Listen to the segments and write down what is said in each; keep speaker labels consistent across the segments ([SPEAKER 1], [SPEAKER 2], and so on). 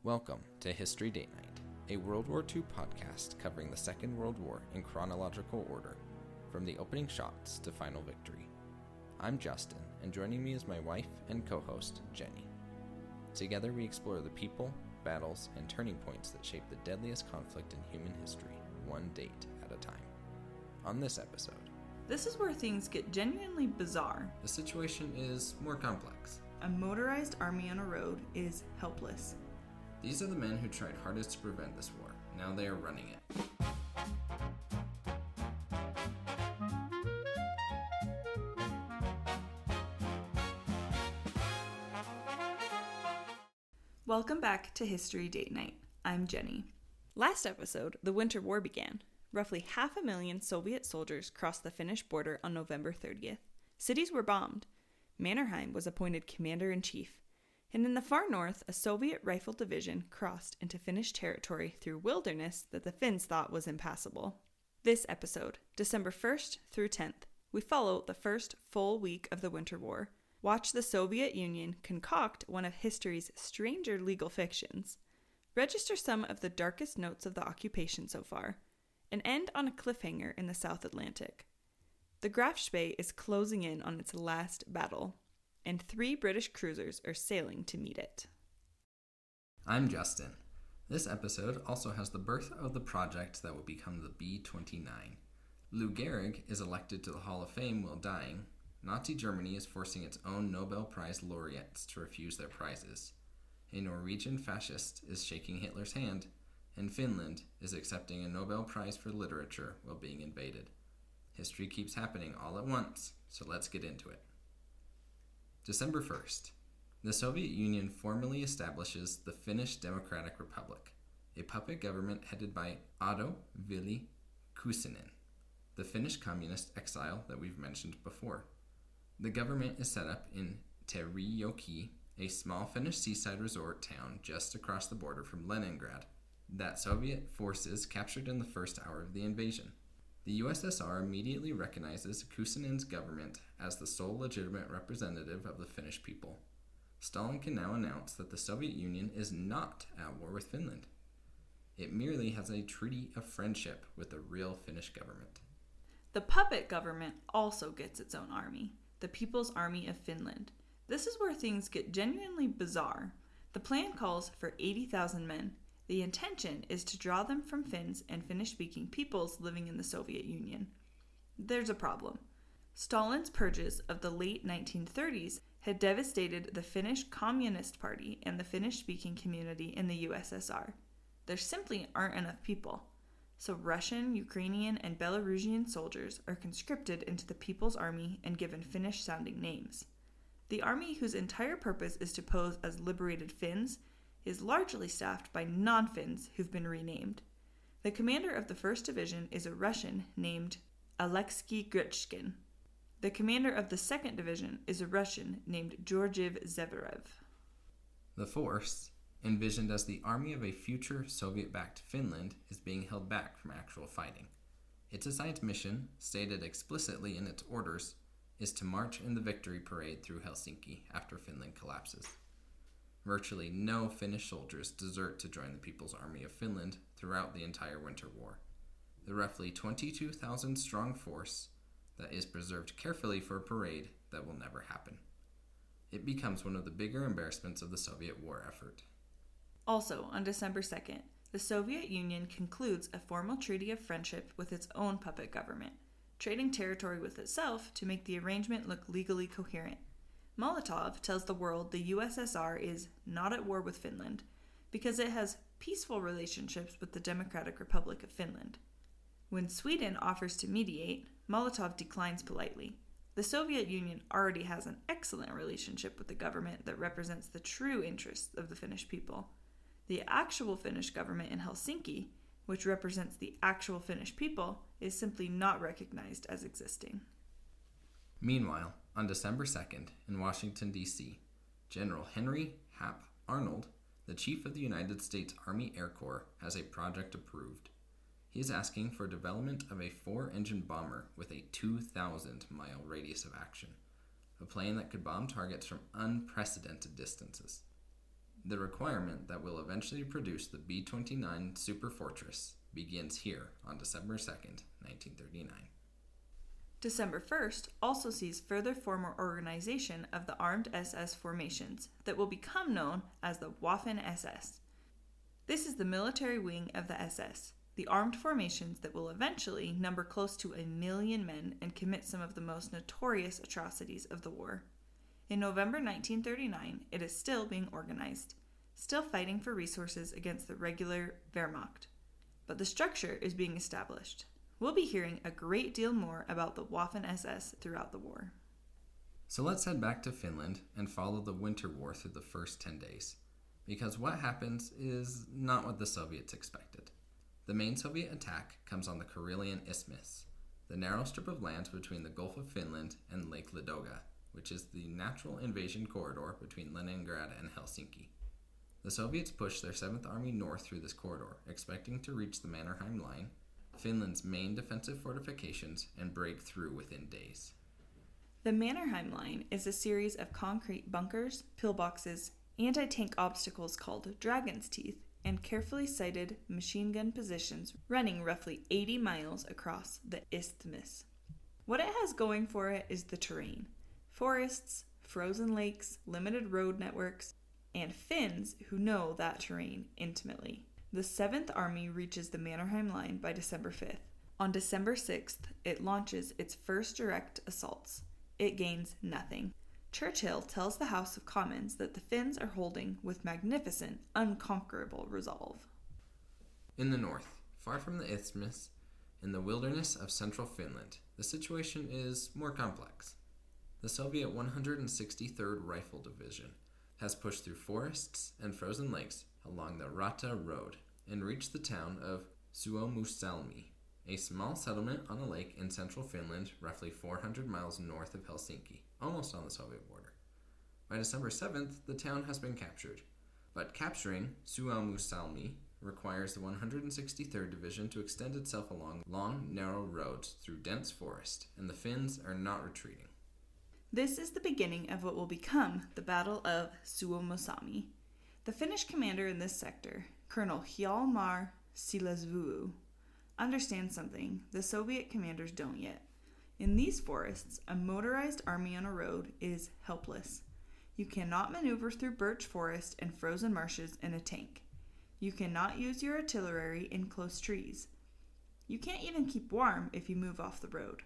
[SPEAKER 1] Welcome to History Date Night, a World War II podcast covering the Second World War in chronological order, from the opening shots to final victory. I'm Justin, and joining me is my wife and co-host, Jenny. Together we explore the people, battles, and turning points that shape the deadliest conflict in human history, one date at a time. On this episode,
[SPEAKER 2] this is where things get genuinely bizarre.
[SPEAKER 1] the situation is more complex.
[SPEAKER 2] A motorized army on a road is helpless.
[SPEAKER 1] These are the men who tried hardest to prevent this war. Now they are running it.
[SPEAKER 2] Welcome back to History Date Night. I'm Jenny. Last episode, the Winter War began. Roughly 500,000 Soviet soldiers crossed the Finnish border on November 30th. Cities were bombed. Mannerheim was appointed commander-in-chief. And in the far north, a Soviet rifle division crossed into Finnish territory through wilderness that the Finns thought was impassable. This episode, December 1st through 10th, we follow the first full week of the Winter War. Watch the Soviet Union concoct one of history's stranger legal fictions. Register some of the darkest notes of the occupation so far, and end on a cliffhanger in the South Atlantic. The Graf Spee is closing in on its last battle, and 3 British cruisers are sailing to meet it.
[SPEAKER 1] I'm Justin. This episode also has the birth of the project that will become the B-29. Lou Gehrig is elected to the Hall of Fame while dying. Nazi Germany is forcing its own Nobel Prize laureates to refuse their prizes. A Norwegian fascist is shaking Hitler's hand, and Finland is accepting a Nobel Prize for literature while being invaded. History keeps happening all at once, so let's get into it. December 1st. The Soviet Union formally establishes the Finnish Democratic Republic, a puppet government headed by Otto Ville Kuusinen, the Finnish communist exile that we've mentioned before. The government is set up in Terijoki, a small Finnish seaside resort town just across the border from Leningrad, that Soviet forces captured in the first hour of the invasion. The USSR immediately recognizes Kuusinen's government as the sole legitimate representative of the Finnish people. Stalin can now announce that the Soviet Union is not at war with Finland. It merely has a treaty of friendship with the real Finnish government.
[SPEAKER 2] The puppet government also gets its own army, the People's Army of Finland. This is where things get genuinely bizarre. The plan calls for 80,000 men. The intention is to draw them from Finns and Finnish-speaking peoples living in the Soviet Union. There's a problem. Stalin's purges of the late 1930s had devastated the Finnish Communist Party and the Finnish-speaking community in the USSR. There simply aren't enough people. So Russian, Ukrainian, and Belarusian soldiers are conscripted into the People's Army and given Finnish-sounding names. The army, whose entire purpose is to pose as liberated Finns, is largely staffed by non-Finns who've been renamed. The commander of the 1st Division is a Russian named Alexei Grechkin. The commander of the 2nd Division is a Russian named Georgiev Zverev.
[SPEAKER 1] The force, envisioned as the army of a future Soviet-backed Finland, is being held back from actual fighting. Its assigned mission, stated explicitly in its orders, is to march in the victory parade through Helsinki after Finland collapses. Virtually no Finnish soldiers desert to join the People's Army of Finland throughout the entire Winter War. The roughly 22,000 strong force that is preserved carefully for a parade that will never happen. It becomes one of the bigger embarrassments of the Soviet war effort.
[SPEAKER 2] Also, on December 2nd, the Soviet Union concludes a formal treaty of friendship with its own puppet government, trading territory with itself to make the arrangement look legally coherent. Molotov tells the world the USSR is not at war with Finland because it has peaceful relationships with the Democratic Republic of Finland. When Sweden offers to mediate, Molotov declines politely. The Soviet Union already has an excellent relationship with the government that represents the true interests of the Finnish people. The actual Finnish government in Helsinki, which represents the actual Finnish people, is simply not recognized as existing.
[SPEAKER 1] Meanwhile, on December 2nd, in Washington, D.C., General Henry Hap Arnold, the chief of the United States Army Air Corps, has a project approved. He is asking for development of a 4-engine bomber with a 2,000-mile radius of action, a plane that could bomb targets from unprecedented distances. The requirement that will eventually produce the B-29 superfortress begins here on December 2nd, 1939.
[SPEAKER 2] December 1st also sees further formal organization of the armed SS formations that will become known as the Waffen-SS. This is the military wing of the SS, the armed formations that will eventually number close to 1 million men and commit some of the most notorious atrocities of the war. In November 1939, it is still being organized, still fighting for resources against the regular Wehrmacht. But the structure is being established. We'll be hearing a great deal more about the Waffen-SS throughout the war.
[SPEAKER 1] So let's head back to Finland and follow the Winter War through the first 10 days. Because what happens is not what the Soviets expected. The main Soviet attack comes on the Karelian Isthmus, the narrow strip of land between the Gulf of Finland and Lake Ladoga, which is the natural invasion corridor between Leningrad and Helsinki. The Soviets pushed their 7th Army north through this corridor, expecting to reach the Mannerheim Line, Finland's main defensive fortifications, and break through within days.
[SPEAKER 2] The Mannerheim Line is a series of concrete bunkers, pillboxes, anti-tank obstacles called Dragon's Teeth, and carefully sited machine gun positions running roughly 80 miles across the isthmus. What it has going for it is the terrain. Forests, frozen lakes, limited road networks, and Finns who know that terrain intimately. The 7th Army reaches the Mannerheim Line by December 5th. On December 6th, it launches its first direct assaults. It gains nothing. Churchill tells the House of Commons that the Finns are holding with magnificent, unconquerable resolve.
[SPEAKER 1] In the north, far from the isthmus, in the wilderness of central Finland, the situation is more complex. The Soviet 163rd Rifle Division has pushed through forests and frozen lakes along the Rata Road and reached the town of Suomussalmi, a small settlement on a lake in central Finland, roughly 400 miles north of Helsinki, almost on the Soviet border. By December 7th, the town has been captured, but capturing Suomussalmi requires the 163rd Division to extend itself along long, narrow roads through dense forest, and the Finns are not retreating.
[SPEAKER 2] This is the beginning of what will become the Battle of Suomussalmi. The Finnish commander in this sector, Colonel Hjalmar Silasvuo, understands something the Soviet commanders don't yet. In these forests, a motorized army on a road is helpless. You cannot maneuver through birch forest and frozen marshes in a tank. You cannot use your artillery in close trees. You can't even keep warm if you move off the road.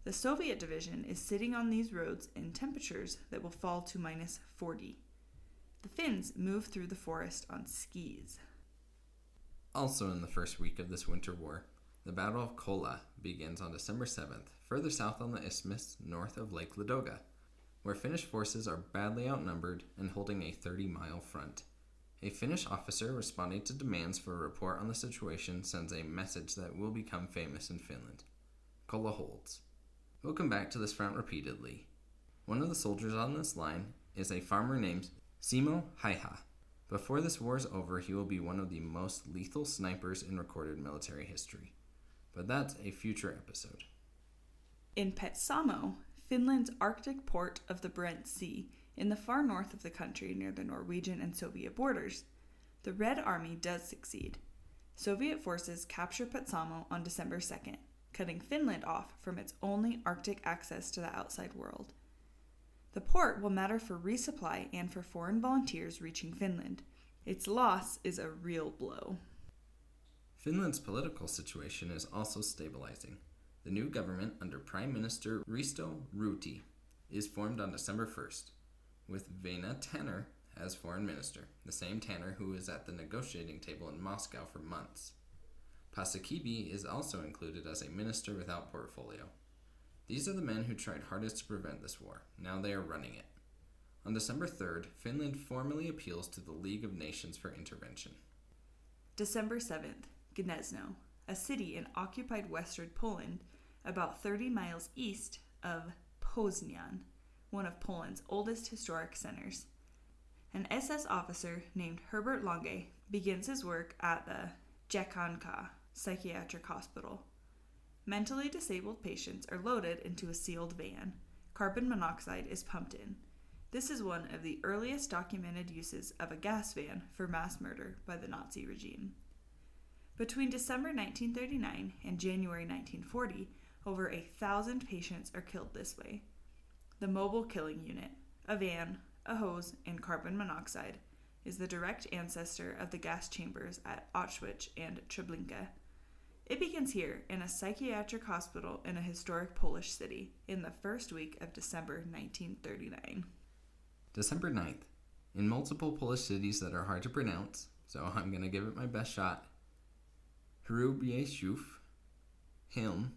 [SPEAKER 2] The Soviet division is sitting on these roads in temperatures that will fall to minus 40. The Finns move through the forest on skis.
[SPEAKER 1] Also in the first week of this winter war, the Battle of Kola begins on December 7th, further south on the isthmus, north of Lake Ladoga, where Finnish forces are badly outnumbered and holding a 30-mile front. A Finnish officer responding to demands for a report on the situation sends a message that will become famous in Finland. Kola holds. We'll come back to this front repeatedly. One of the soldiers on this line is a farmer named Simo Haiha. Before this war is over, he will be one of the most lethal snipers in recorded military history. But that's a future episode.
[SPEAKER 2] In Petsamo, Finland's Arctic port of the Barents Sea, in the far north of the country near the Norwegian and Soviet borders, the Red Army does succeed. Soviet forces capture Petsamo on December 2nd, cutting Finland off from its only Arctic access to the outside world. The port will matter for resupply and for foreign volunteers reaching Finland. Its loss is a real blow.
[SPEAKER 1] Finland's political situation is also stabilizing. The new government under Prime Minister Risto Ryti is formed on December 1st, with Venä Tanner as foreign minister, the same Tanner who was at the negotiating table in Moscow for months. Paasikivi is also included as a minister without portfolio. These are the men who tried hardest to prevent this war. Now they are running it. On December 3rd, Finland formally appeals to the League of Nations for intervention.
[SPEAKER 2] December 7th, Gniezno, a city in occupied western Poland, about 30 miles east of Poznan, one of Poland's oldest historic centers. An SS officer named Herbert Lange begins his work at the Dziekanka psychiatric hospital. Mentally disabled patients are loaded into a sealed van. Carbon monoxide is pumped in. This is one of the earliest documented uses of a gas van for mass murder by the Nazi regime. Between December 1939 and January 1940, over 1,000 patients are killed this way. The mobile killing unit, a van, a hose, and carbon monoxide, is the direct ancestor of the gas chambers at Auschwitz and Treblinka. It begins here in a psychiatric hospital in a historic Polish city in the first week of December 1939.
[SPEAKER 1] December 9th. In multiple Polish cities that are hard to pronounce, so I'm going to give it my best shot. Hrubieszów, Hilm,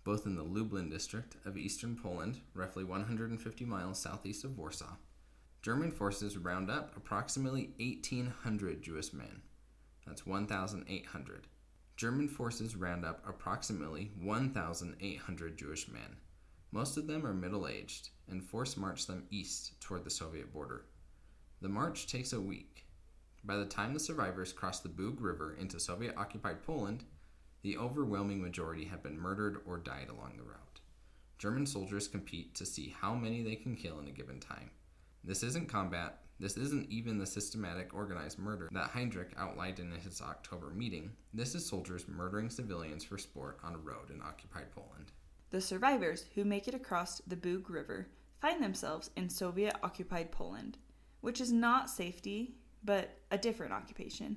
[SPEAKER 1] both in the Lublin district of eastern Poland, roughly 150 miles southeast of Warsaw. German forces round up approximately 1,800 Jewish men. That's 1,800. German forces round up approximately 1,800 Jewish men. Most of them are middle-aged, and force march them east toward the Soviet border. The march takes a week. By the time the survivors cross the Bug River into Soviet-occupied Poland, the overwhelming majority have been murdered or died along the route. German soldiers compete to see how many they can kill in a given time. This isn't combat. This isn't even the systematic organized murder that Heinrich outlined in his October meeting. This is soldiers murdering civilians for sport on a road in occupied Poland.
[SPEAKER 2] The survivors who make it across the Bug River find themselves in Soviet-occupied Poland, which is not safety, but a different occupation.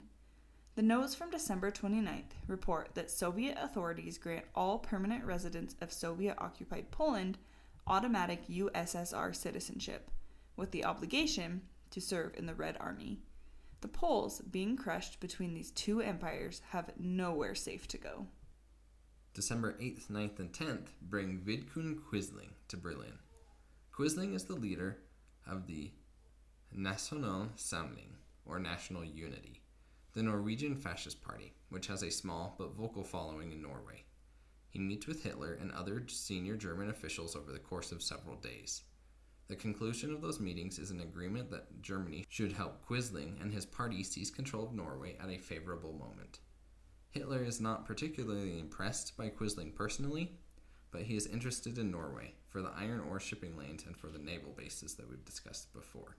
[SPEAKER 2] The notes from December 29th report that Soviet authorities grant all permanent residents of Soviet-occupied Poland automatic USSR citizenship, with the obligation to serve in the Red Army. The Poles, being crushed between these two empires, have nowhere safe to go.
[SPEAKER 1] December 8th, 9th, and 10th bring Vidkun Quisling to Berlin. Quisling is the leader of the National Samling, or National Unity, the Norwegian fascist party, which has a small but vocal following in Norway. He meets with Hitler and other senior German officials over the course of several days. The conclusion of those meetings is an agreement that Germany should help Quisling and his party seize control of Norway at a favorable moment. Hitler is not particularly impressed by Quisling personally, but he is interested in Norway for the iron ore shipping lanes and for the naval bases that we've discussed before.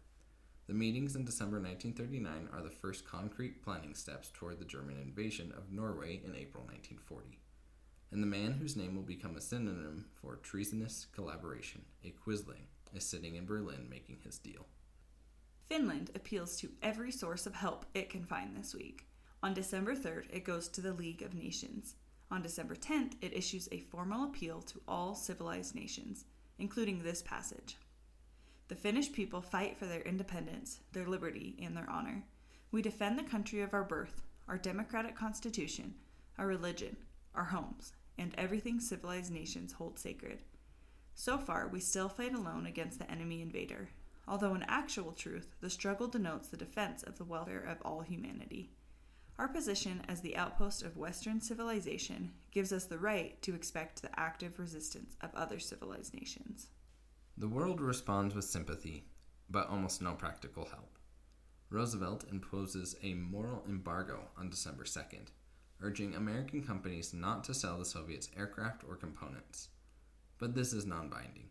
[SPEAKER 1] The meetings in December 1939 are the first concrete planning steps toward the German invasion of Norway in April 1940. And the man whose name will become a synonym for treasonous collaboration, a Quisling, is sitting in Berlin making his deal.
[SPEAKER 2] Finland appeals to every source of help it can find this week. On December 3rd, it goes to the League of Nations. On December 10th, it issues a formal appeal to all civilized nations, including this passage. The Finnish people fight for their independence, their liberty, and their honor. We defend the country of our birth, our democratic constitution, our religion, our homes, and everything civilized nations hold sacred. So far, we still fight alone against the enemy invader, although in actual truth, the struggle denotes the defense of the welfare of all humanity. Our position as the outpost of Western civilization gives us the right to expect the active resistance of other civilized nations.
[SPEAKER 1] The world responds with sympathy, but almost no practical help. Roosevelt imposes a moral embargo on December 2nd, urging American companies not to sell the Soviets aircraft or components. But this is non-binding.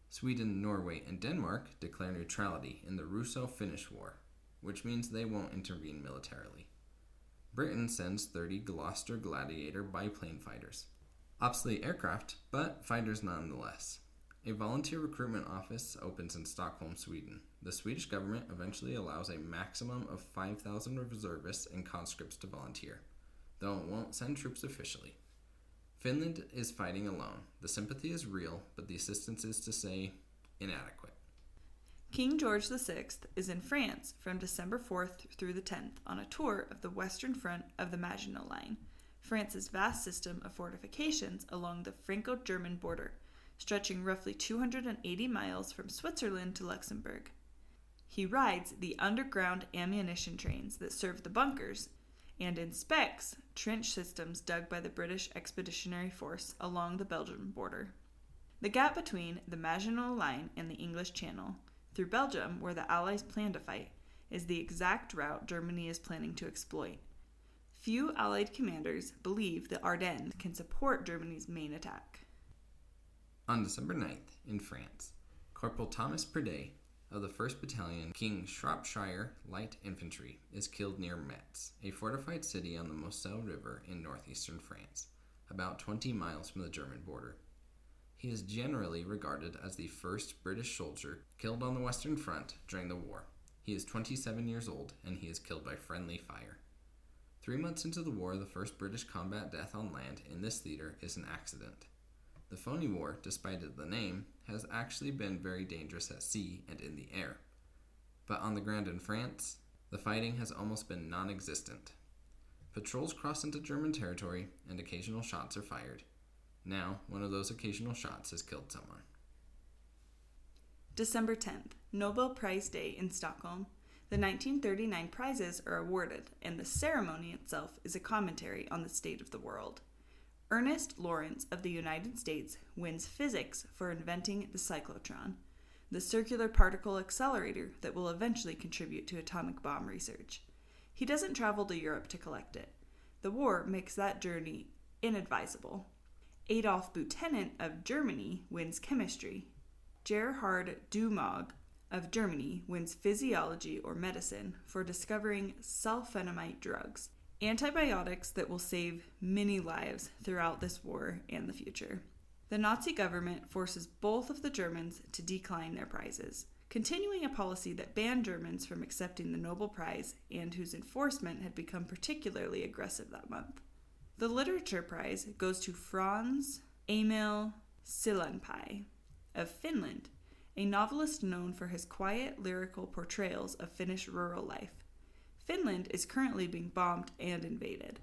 [SPEAKER 1] Sweden, Norway, and Denmark declare neutrality in the Russo-Finnish War, which means they won't intervene militarily. Britain sends 30 Gloucester Gladiator biplane fighters. Obsolete aircraft, but fighters nonetheless. A volunteer recruitment office opens in Stockholm, Sweden. The Swedish government eventually allows a maximum of 5,000 reservists and conscripts to volunteer, though it won't send troops officially. Finland is fighting alone. The sympathy is real, but the assistance is, to say, inadequate.
[SPEAKER 2] King George VI is in France from December 4th through the 10th on a tour of the western front of the Maginot Line, France's vast system of fortifications along the Franco-German border, stretching roughly 280 miles from Switzerland to Luxembourg. He rides the underground ammunition trains that serve the bunkers and inspects trench systems dug by the British Expeditionary Force along the Belgian border. The gap between the Maginot Line and the English Channel, through Belgium, where the Allies plan to fight, is the exact route Germany is planning to exploit. Few Allied commanders believe the Ardennes can support Germany's main attack.
[SPEAKER 1] On December 9th, in France, Corporal Thomas Perdey, of the 1st Battalion King Shropshire Light Infantry is killed near Metz, a fortified city on the Moselle River in northeastern France, about 20 miles from the German border. He is generally regarded as the first British soldier killed on the Western Front during the war. He is 27 years old, and he is killed by friendly fire. 3 months into the war, the first British combat death on land in this theater is an accident. The phony war, despite the name, has actually been very dangerous at sea and in the air. But on the ground in France, the fighting has almost been non-existent. Patrols cross into German territory, and occasional shots are fired. Now, one of those occasional shots has killed someone.
[SPEAKER 2] December 10th, Nobel Prize Day in Stockholm. The 1939 prizes are awarded, and the ceremony itself is a commentary on the state of the world. Ernest Lawrence of the United States wins physics for inventing the cyclotron, the circular particle accelerator that will eventually contribute to atomic bomb research. He doesn't travel to Europe to collect it. The war makes that journey inadvisable. Adolf Butenandt of Germany wins chemistry. Gerhard Dumog of Germany wins physiology or medicine for discovering sulfonamide drugs, antibiotics that will save many lives throughout this war and the future. The Nazi government forces both of the Germans to decline their prizes, continuing a policy that banned Germans from accepting the Nobel Prize and whose enforcement had become particularly aggressive that month. The Literature Prize goes to Franz Emil Sillanpää of Finland, a novelist known for his quiet, lyrical portrayals of Finnish rural life. Finland is currently being bombed and invaded.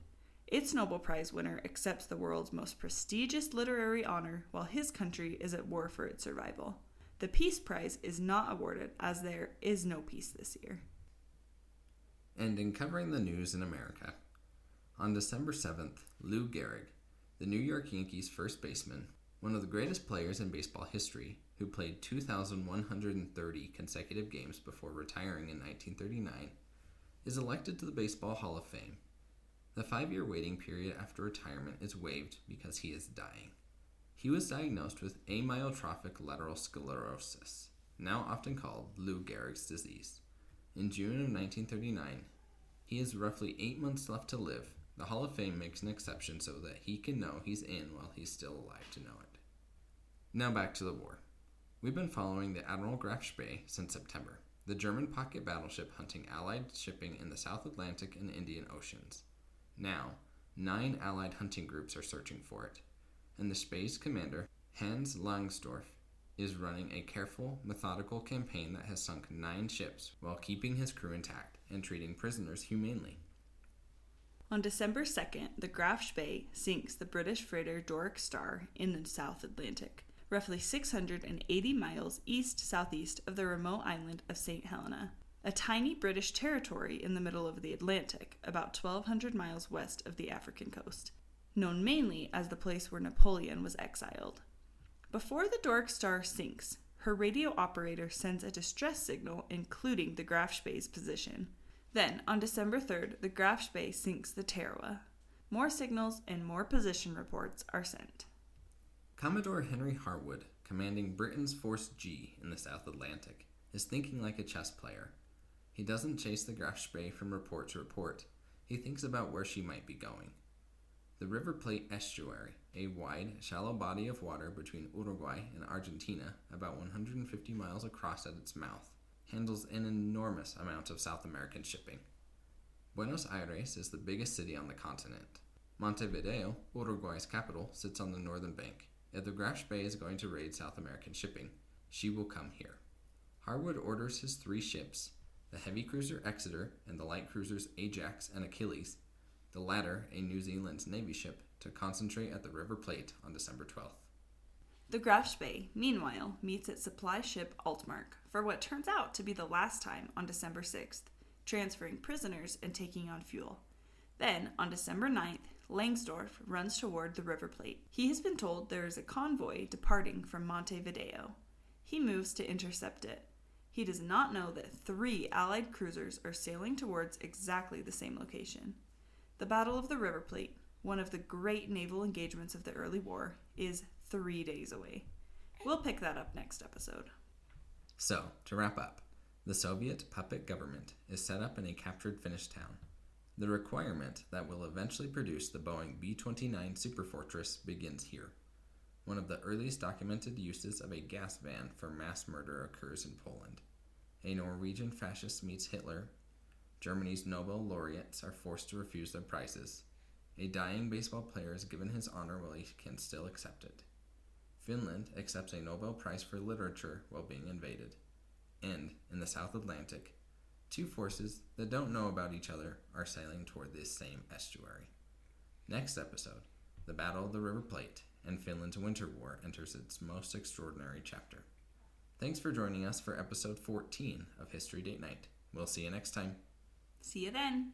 [SPEAKER 2] Its Nobel Prize winner accepts the world's most prestigious literary honor while his country is at war for its survival. The Peace Prize is not awarded as there is no peace this year.
[SPEAKER 1] And in covering the news in America, on December 7th, Lou Gehrig, the New York Yankees first baseman, one of the greatest players in baseball history, who played 2,130 consecutive games before retiring in 1939, is elected to the Baseball Hall of Fame. The 5-year waiting period after retirement is waived because he is dying. He was diagnosed with amyotrophic lateral sclerosis, now often called Lou Gehrig's disease. In June of 1939, he has roughly 8 months left to live. The Hall of Fame makes an exception so that he can know he's in while he's still alive to know it. Now back to the war. We've been following the Admiral Graf Spee since September, the German pocket battleship hunting Allied shipping in the South Atlantic and Indian Oceans. Now, 9 Allied hunting groups are searching for it, and the Spee's commander, Hans Langsdorff, is running a careful, methodical campaign that has sunk 9 ships while keeping his crew intact and treating prisoners humanely.
[SPEAKER 2] On December 2nd, the Graf Spee sinks the British freighter Doric Star in the South Atlantic, roughly 680 miles east-southeast of the remote island of St. Helena, a tiny British territory in the middle of the Atlantic, about 1,200 miles west of the African coast, known mainly as the place where Napoleon was exiled. Before the Doric Star sinks, her radio operator sends a distress signal including the Graf Spee's position. Then, on December 3rd, the Graf Spee sinks the Tarawa. More signals and more position reports are sent.
[SPEAKER 1] Commodore Henry Harwood, commanding Britain's Force G in the South Atlantic, is thinking like a chess player. He doesn't chase the Graf Spee from report to report. He thinks about where she might be going. The River Plate Estuary, a wide, shallow body of water between Uruguay and Argentina, about 150 miles across at its mouth, handles an enormous amount of South American shipping. Buenos Aires is the biggest city on the continent. Montevideo, Uruguay's capital, sits on the northern bank. If the Graf Spee is going to raid South American shipping, she will come here. Harwood orders his 3 ships, the heavy cruiser Exeter and the light cruisers Ajax and Achilles, the latter a New Zealand's Navy ship, to concentrate at the River Plate on December 12th.
[SPEAKER 2] The Graf Spee, meanwhile, meets its supply ship Altmark for what turns out to be the last time on December 6th, transferring prisoners and taking on fuel. Then, on December 9th, Langsdorff runs toward the River Plate. He has been told there is a convoy departing from Montevideo. He moves to intercept it. He does not know that 3 Allied cruisers are sailing towards exactly the same location. The Battle of the River Plate, one of the great naval engagements of the early war, is 3 days away. We'll pick that up next episode.
[SPEAKER 1] So, to wrap up, The Soviet puppet government is set up in a captured Finnish town. The requirement that will eventually produce the Boeing B-29 Superfortress begins here. One of the earliest documented uses of a gas van for mass murder occurs in Poland. A Norwegian fascist meets Hitler. Germany's Nobel laureates are forced to refuse their prizes. A dying baseball player is given his honor while he can still accept it. Finland accepts a Nobel Prize for literature while being invaded. And, in the South Atlantic, two forces that don't know about each other are sailing toward this same estuary. Next episode, the Battle of the River Plate and Finland's Winter War enters its most extraordinary chapter. Thanks for joining us for episode 14 of History Date Night. We'll see you next time.
[SPEAKER 2] See you then.